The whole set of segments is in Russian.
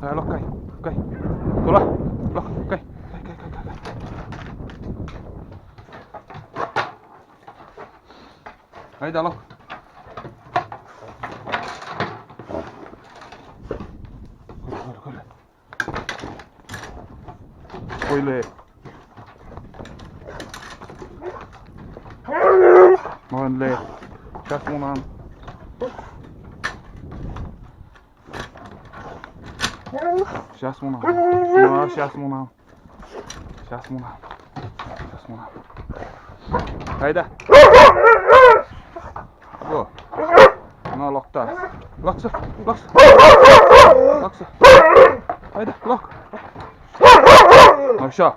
Lok Kai, Kai. Tule. Lok, Kai. Kai. Aida, Lok. Kuule. Koile. Ma olen lee. Сейчас munaan. Сейчас munaan. No, сейчас munaan. Aida. Joo. No, Lok taas. Loksa. Aida, Lok. No, все.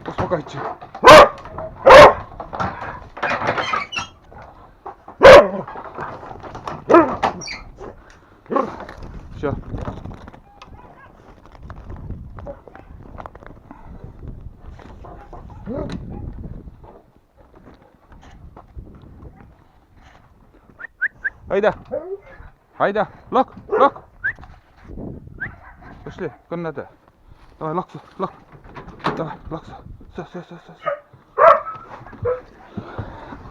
Успокойте. Все. Айда, Лок. Пошли, комната. Давай, Лок. Давай, Лок. Все.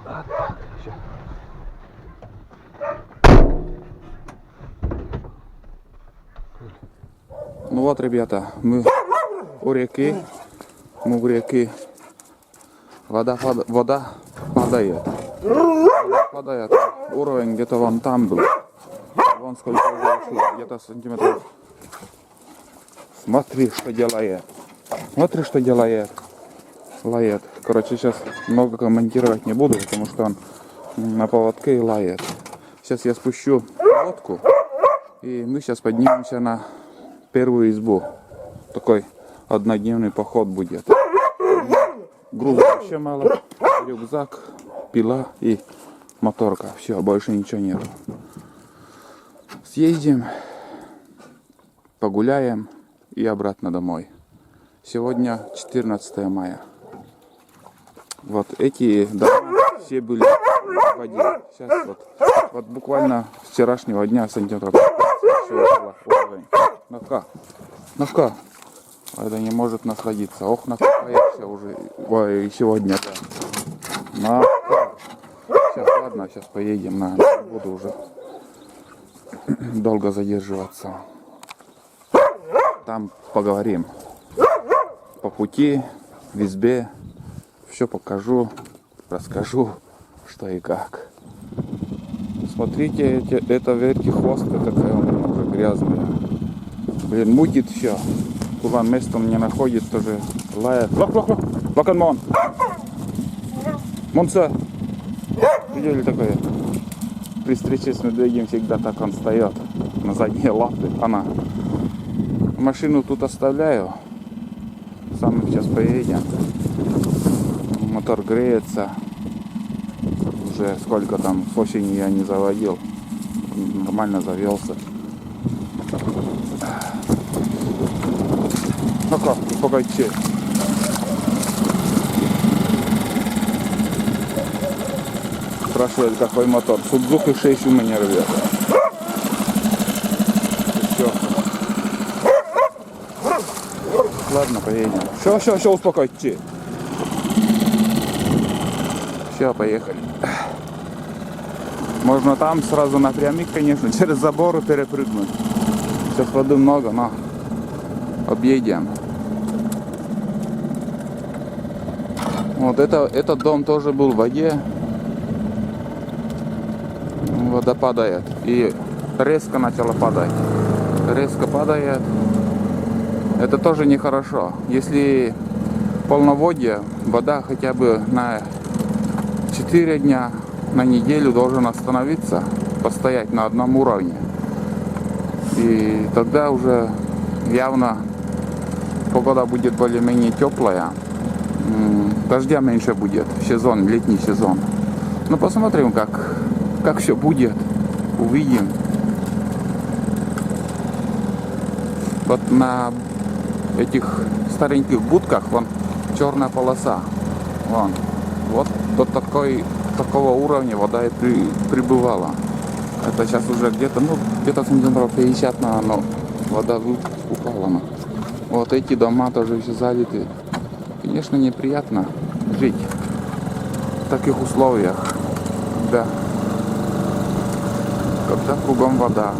Вот так, все. Ну вот, ребята, мы у реки. Вода падает. Уровень где-то вон там был. Вон сколько уже ушло. Где-то сантиметров. Смотри, что делает. Лает. Короче, сейчас много комментировать не буду, потому что он на поводке и лает. Сейчас я спущу лодку. И мы сейчас поднимемся на первую избу. Такой однодневный поход будет. Груза вообще мало. Рюкзак, пила и моторка. Все, больше ничего нет. Съездим, погуляем и обратно домой. Сегодня 14 мая. Вот эти дома все были в воде. Сейчас вот буквально с вчерашнего дня сантиметров уровень. Навка. Это не может насладиться. Ох, накопаешься уже. Ой, сегодня-то. Сейчас поедем. Не буду уже долго задерживаться. Там поговорим. По пути, в избе. Все покажу, расскажу, что и как. Смотрите, это вертихвостка такая, он уже грязная. Блин, мутит все. Куда место он не находит, тоже лает. Лок, мон. Монса. Видели такое? При встрече с медведем всегда так он встает. На задние лапы. Она. Машину тут оставляю. Сам сейчас поедем. Мотор греется. Уже сколько там, с осени я не заводил. Нормально завелся. Ну-ка, погодите. Спрашивает, какой мотор. Судзуки 6 у меня, ребят. Все. Ладно, поедем. Все, успокойте. Все, поехали. Можно там сразу напрямик, конечно, через заборы перепрыгнуть. Сейчас воды много, но объедем. Вот этот дом тоже был в воде. Вода падает. И резко начала падать. Резко падает. Это тоже нехорошо. Если полноводье, вода хотя бы на 4 дня, на неделю должен остановиться, постоять на одном уровне. И тогда уже явно погода будет более-менее теплая. Дождя меньше будет, сезон, летний сезон. Ну посмотрим, как все будет. Увидим. Вот на этих стареньких будках вон черная полоса. Вон. Вот до такого уровня вода и прибывала. Это сейчас уже где-то, ну, где-то сантиметров 50, но вода упала. Ну. Вот эти дома тоже все залиты. Конечно, неприятно жить в таких условиях, когда кругом вода.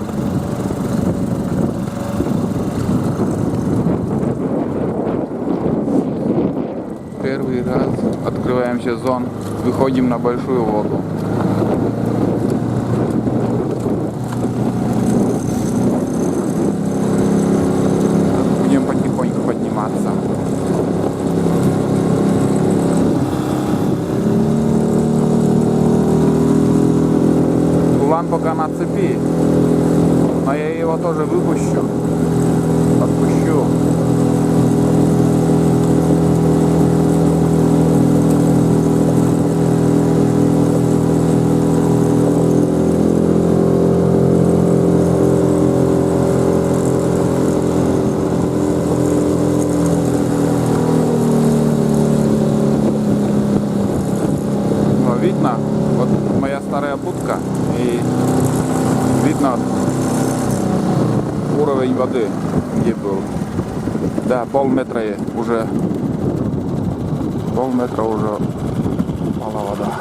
Первый раз открываем сезон, выходим на большую воду. Будем потихоньку подниматься. Улан пока на цепи, но я его тоже выпущу, отпущу. Видно, вот моя старая будка, и видно уровень воды, где был. Да, полметра уже мала вода.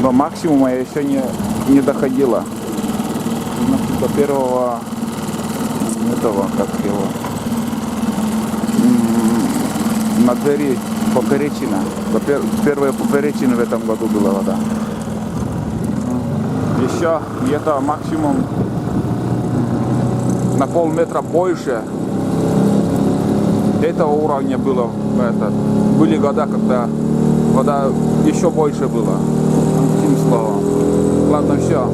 До максимума я еще не доходила. До первого этого, как его, на двери поперечина. Первая поперечина в этом году была вода. Еще где-то максимум на полметра больше этого уровня было. Были года, когда вода еще больше была. Одним словом. Ладно, все.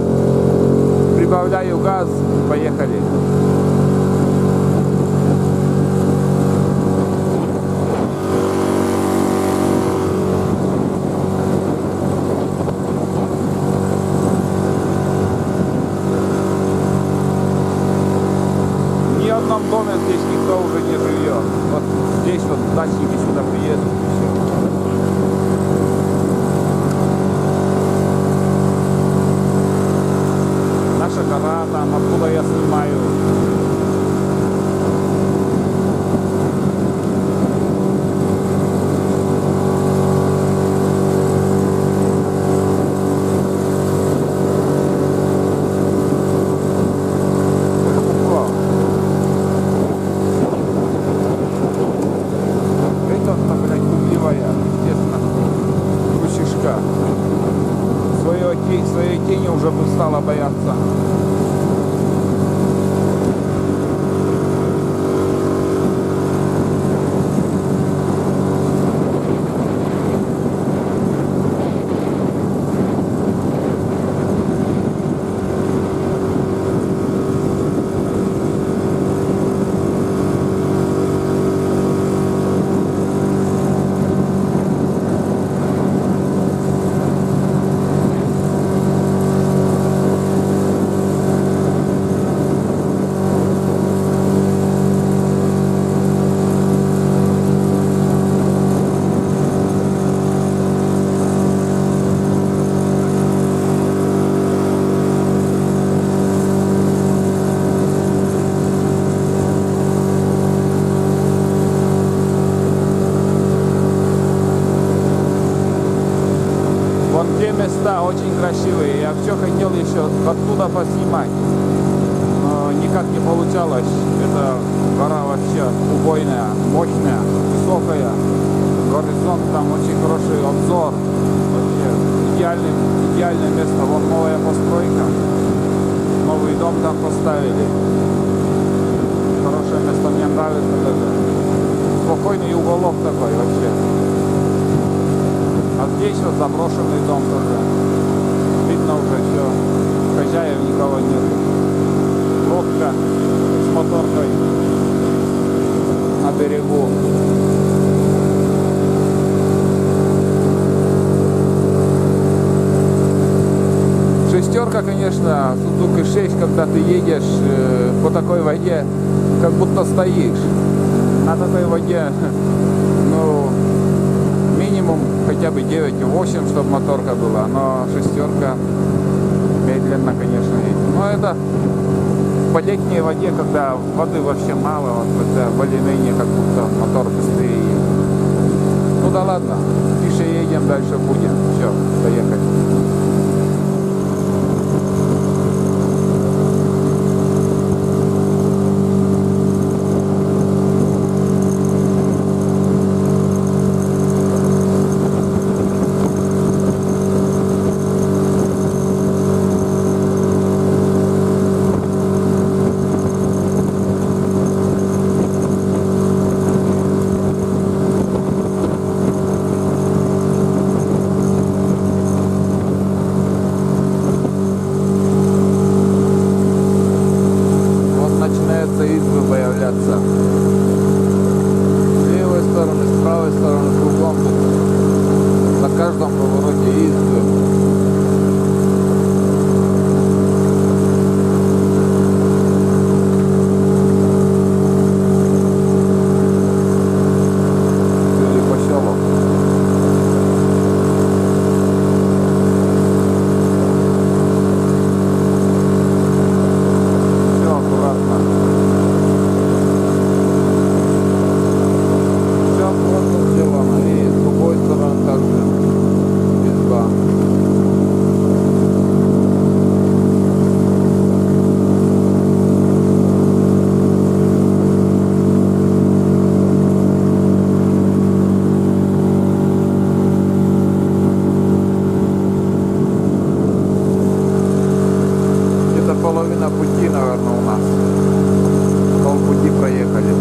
Прибавляю газ, поехали. В одном доме здесь никто уже не живет. Вот здесь вот дачники сюда приедут и все. Наша гора там, откуда я снимаю. Своей тени уже бы стала бояться. Те места очень красивые. Я все хотел еще оттуда поснимать, но никак не получалось. Это гора вообще убойная, мощная, высокая. Горизонт, там очень хороший обзор. Вообще идеальное место. Вот новая постройка. Новый дом там поставили. Хорошее место, мне нравится даже. Спокойный уголок такой вообще. А здесь вот заброшенный дом тоже. Видно уже все. Хозяев никого нет. Лодка с моторкой на берегу. Шестерка, конечно, Suzuki 6, когда ты едешь по такой воде, как будто стоишь. На такой воде, ну, минимум хотя бы 9,8, чтобы моторка была, но шестерка медленно, конечно, едет. Но это по летней воде, когда воды вообще мало, вот это более-менее как будто мотор быстрее едет. Ну да ладно, тише едем, дальше будем. Все, доехали. Половина пути, наверное, у нас. Полпути проехали.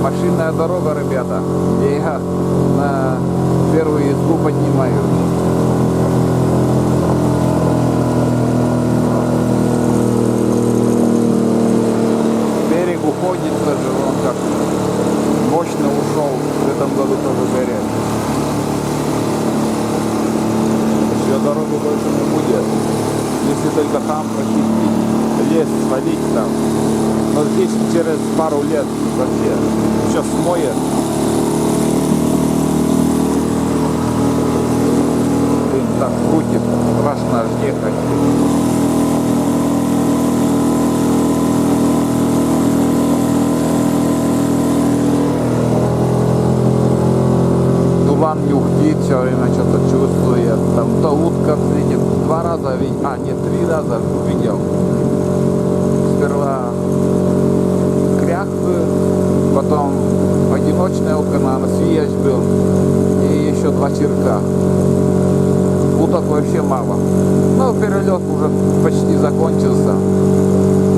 Машинная дорога, ребята. Я на первую езду поднимаю. Берег уходит даже, он как мощно ушел. В этом году тоже горят. Дороги больше не будет, если только там прочистить лес, свалить там. Но здесь через пару лет вообще все смоет. Блин, так крутит, страшно аж ехать. Дулан не уходит, все время что-то чувствует. Там то утка встретит, 2 раза видел, нет, 3 раза видел. Сперва крях был, потом одиночная утка, наверное, свияч был, и еще 2 черка. Уток вообще мало. Но перелет уже почти закончился.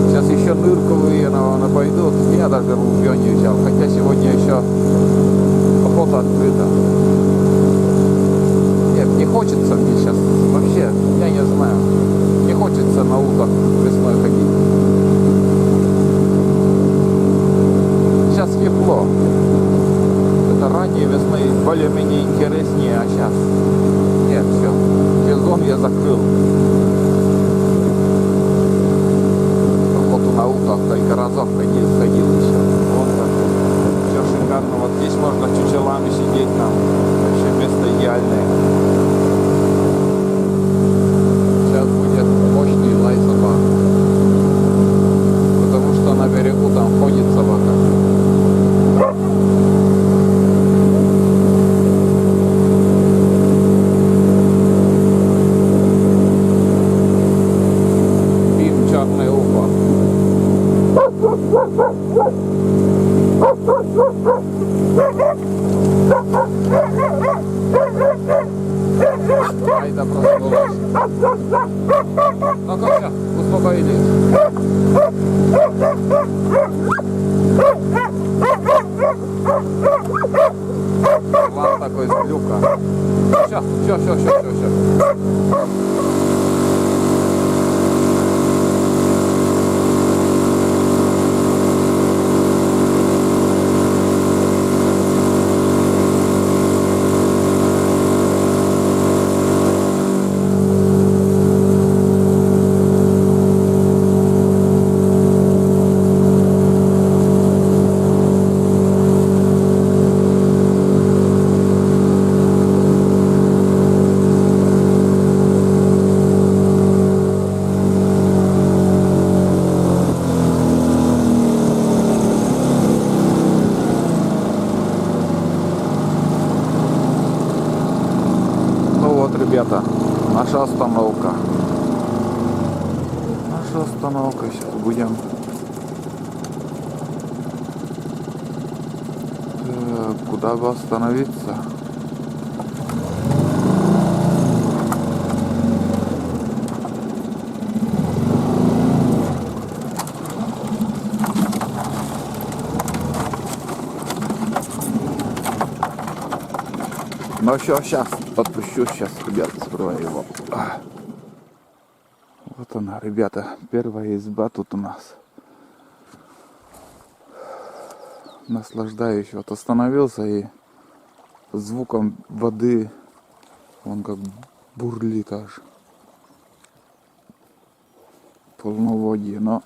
Сейчас еще нырковые, наверное, пойдут. Я даже ружье не взял, хотя сегодня еще охота открыта. Нет, не хочется мне сейчас вообще, я не знаю, не хочется на уток весной ходить. Сейчас тепло. Это ранней весной более-менее интереснее, а сейчас нет, все, сезон я закрыл. Охоту на уток только разок ходил еще. Вот так. Все шикарно. Вот здесь можно чучелами сидеть, там вообще место идеальное. Сейчас будет мощный лай собак, потому что на берегу там ходит собака. Бим, черное ухо. Айда проснулась. Ну-ка, все, успокоились. План такой с люка. Все. ребята, наша остановка. Наша остановка. Сейчас будем. Так, куда бы остановиться? Ну все, сейчас подпущу, сейчас, ребят, сперва его. Вот она, ребята, первая изба тут у нас. Наслаждаюсь. Вот остановился и звуком воды он как бурлит аж. Полноводье, но...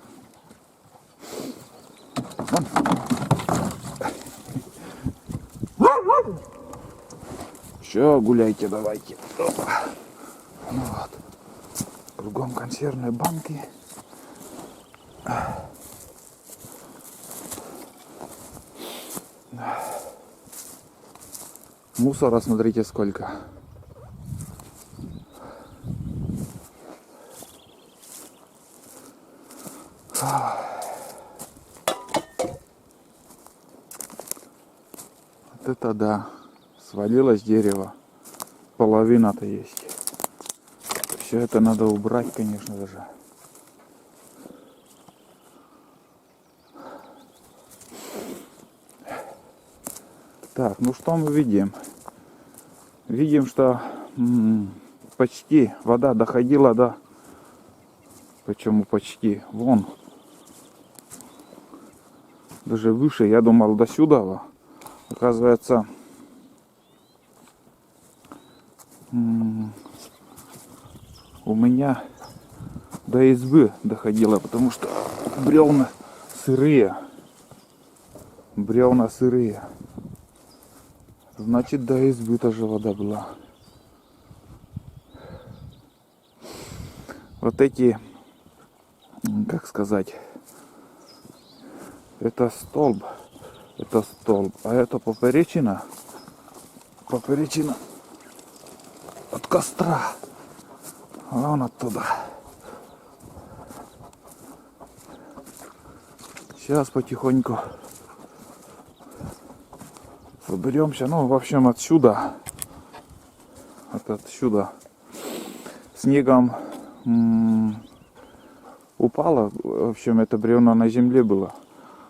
Все, гуляйте, давайте. Опа. Ну вот. Кругом консервные банки. Мусора, смотрите, сколько. Вот это да. Свалилось дерево. Половина-то есть. Все это надо убрать, конечно же. Так, ну что мы видим? Видим, что почти вода доходила до... Почему почти? Вон. Даже выше, я думал, до сюда. Оказывается, у меня до избы доходило, потому что бревна сырые. Бревна сырые. Значит, до избы тоже вода была. Вот эти, как сказать, это столб, а это поперечина от костра, а вон оттуда. Сейчас потихоньку соберемся, ну, в общем, отсюда снегом упало, в общем, это бревно на земле было,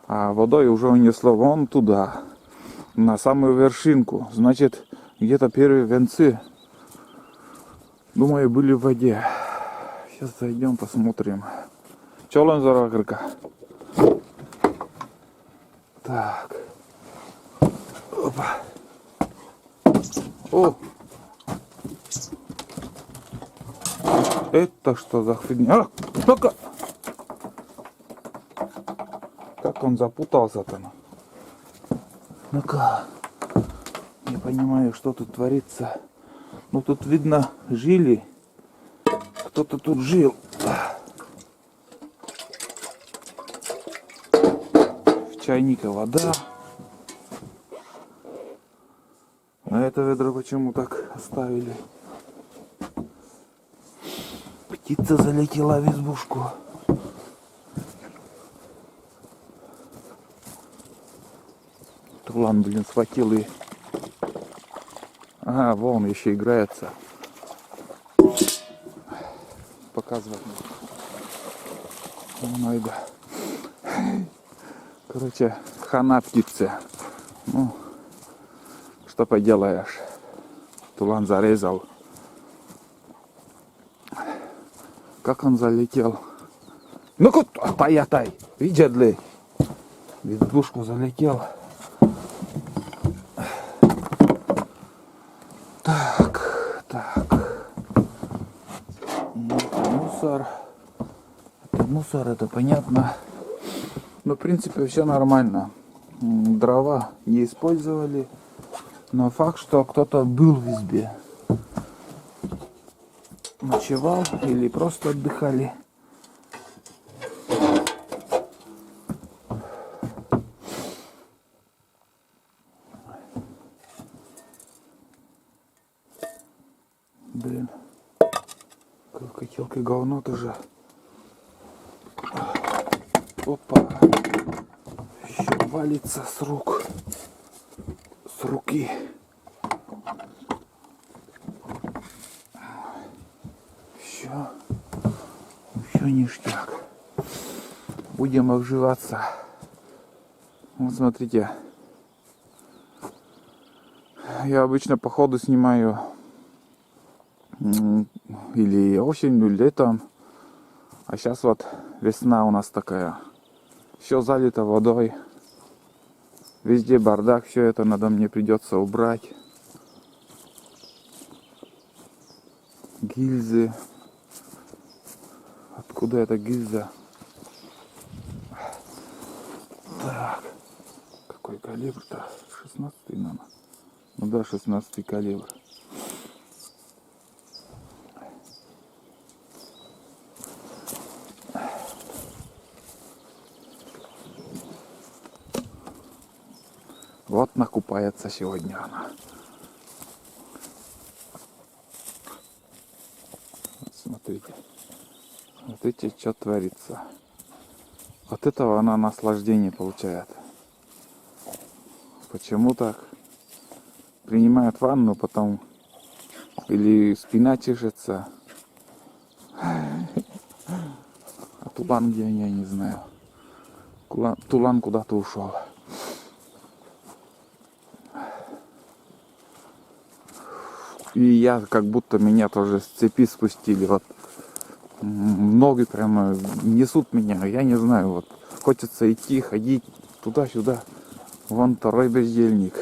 а водой уже унесло вон туда, на самую вершинку. Значит, где-то первые венцы, думаю, были в воде. Сейчас зайдем, посмотрим. Чолон зарагрка. Так. Опа. О! Это что за фигня? А, ну-ка! Как он запутался-то? Ну-ка. Не понимаю, что тут творится. Ну тут видно, жили. Кто-то тут жил. В чайнике вода. А это ведро почему так оставили? Птица залетела в избушку. Тулан, блин, схватил и... Ага, вон еще играется. Показывать. Ну, да. Короче, хана птице. Ну, что поделаешь. Тулан зарезал. Как он залетел? Ну-ка, тай. Видят ли? В избушку залетел. Так. Это мусор, это понятно. Но в принципе все нормально. Дрова не использовали. Но факт, что кто-то был в избе. Ночевал или просто отдыхали. Блин. Котелки говно тоже. Опа. Еще валится с рук. С руки. Все. Все ништяк. Будем обживаться. Вот смотрите. Я обычно по ходу снимаю или осенью, или летом. А сейчас вот весна у нас такая. Все залито водой. Везде бардак. Все это надо мне придется убрать. Гильзы. Откуда эта гильза? Так. Какой калибр-то? 16-й, наверное. Ну да, 16-й калибр. Вот накупается сегодня она. Вот смотрите. Смотрите, что творится. От этого она наслаждение получает. Почему так? Принимает ванну, потом или спина чешется. А тулан где, я не знаю. Тулан куда-то ушел. И я как будто меня тоже с цепи спустили. Вот ноги прямо несут меня. Я не знаю, вот хочется идти, ходить туда-сюда. Вон второй бездельник.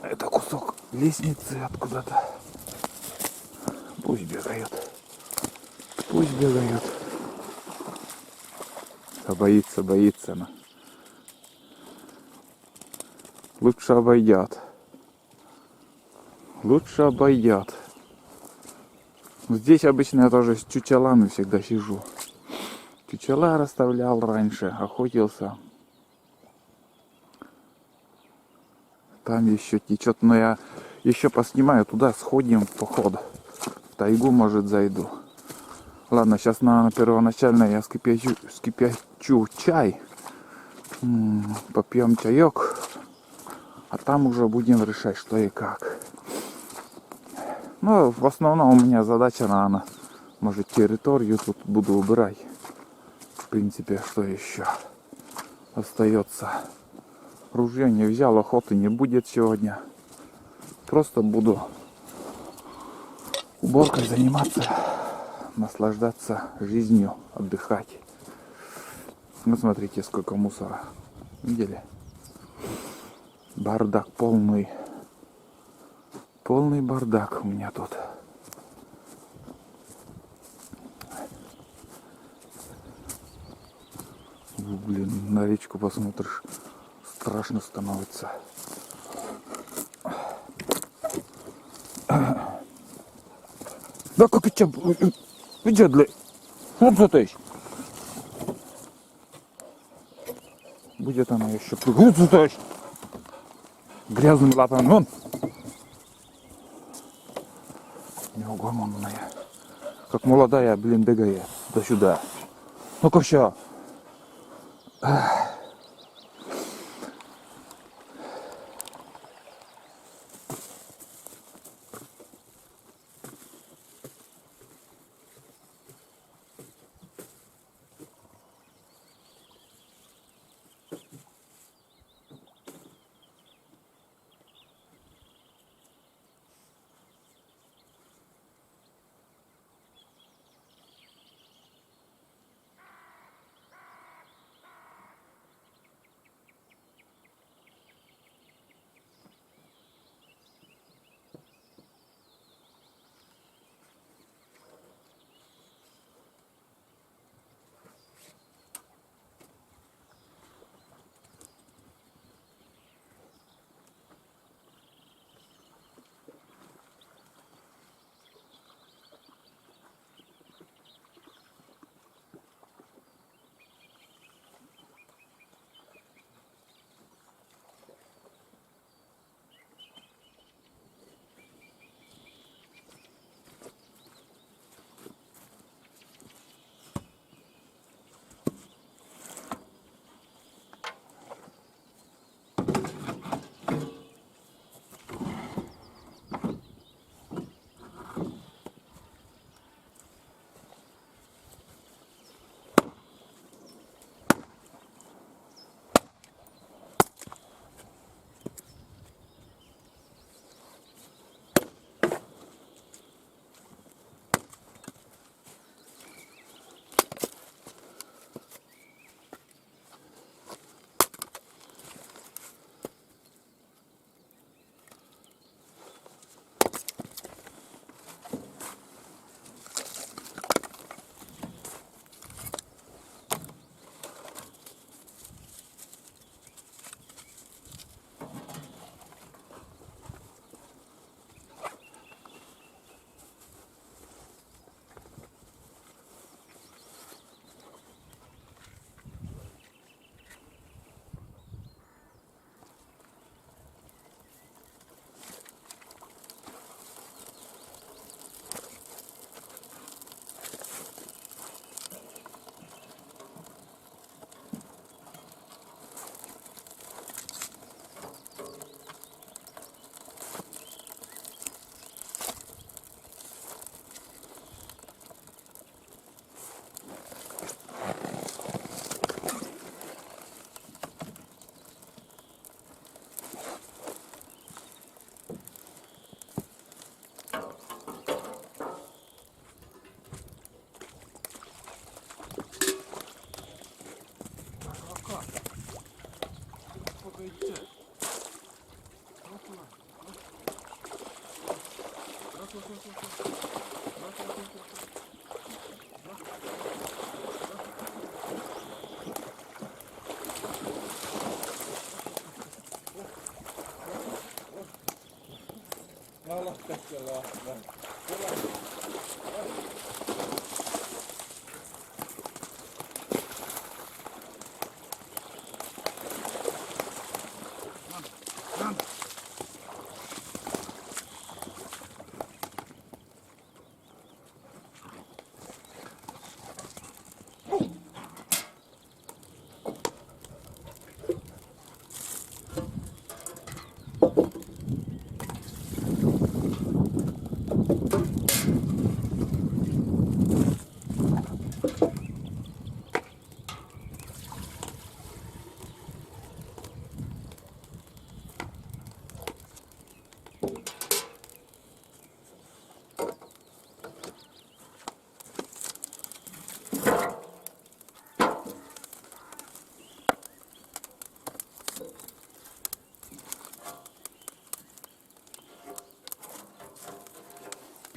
Это кусок лестницы откуда-то. Пусть бегает. Пусть бегает. А боится она. Лучше обойдет. Лучше обойдет. Здесь обычно я тоже с чучелами всегда сижу. Чучела расставлял раньше, охотился. Там еще течет, но я еще поснимаю туда, сходим в поход. В тайгу, может, зайду. Ладно, сейчас, наверное, первоначально я скипячу чай. Попьем чаек. А там уже будем решать, что и как. Ну, в основном у меня задача, наверное, может, территорию тут буду убирать. В принципе, что еще остается. Ружье не взял, охоты не будет сегодня. Просто буду уборкой заниматься, наслаждаться жизнью, отдыхать. Ну, смотрите, сколько мусора. Видели? Бардак полный. Полный бардак у меня тут. Блин, на речку посмотришь, страшно становится. Да как и че? Иди, бля. Вот затащ. Будет она еще. Вот затащ. Грязными лапами. Вон. Неугомонная. Как молодая, блин, бегает. До сюда. Ну-ка все.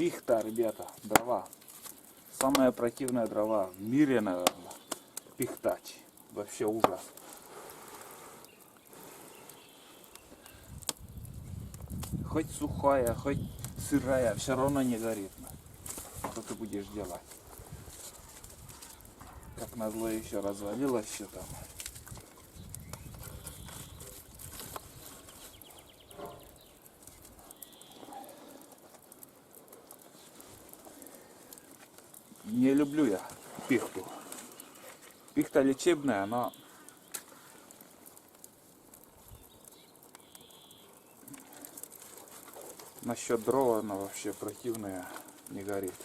Пихта, ребята, дрова. Самая противная дрова в мире, наверное. Пихтач. Вообще ужас. Хоть сухая, хоть сырая, все равно не горит. Что ты будешь делать? Как назло еще развалилось все там. Не люблю я пихту. Пихта лечебная, но насчет дрова она вообще противная, не горит.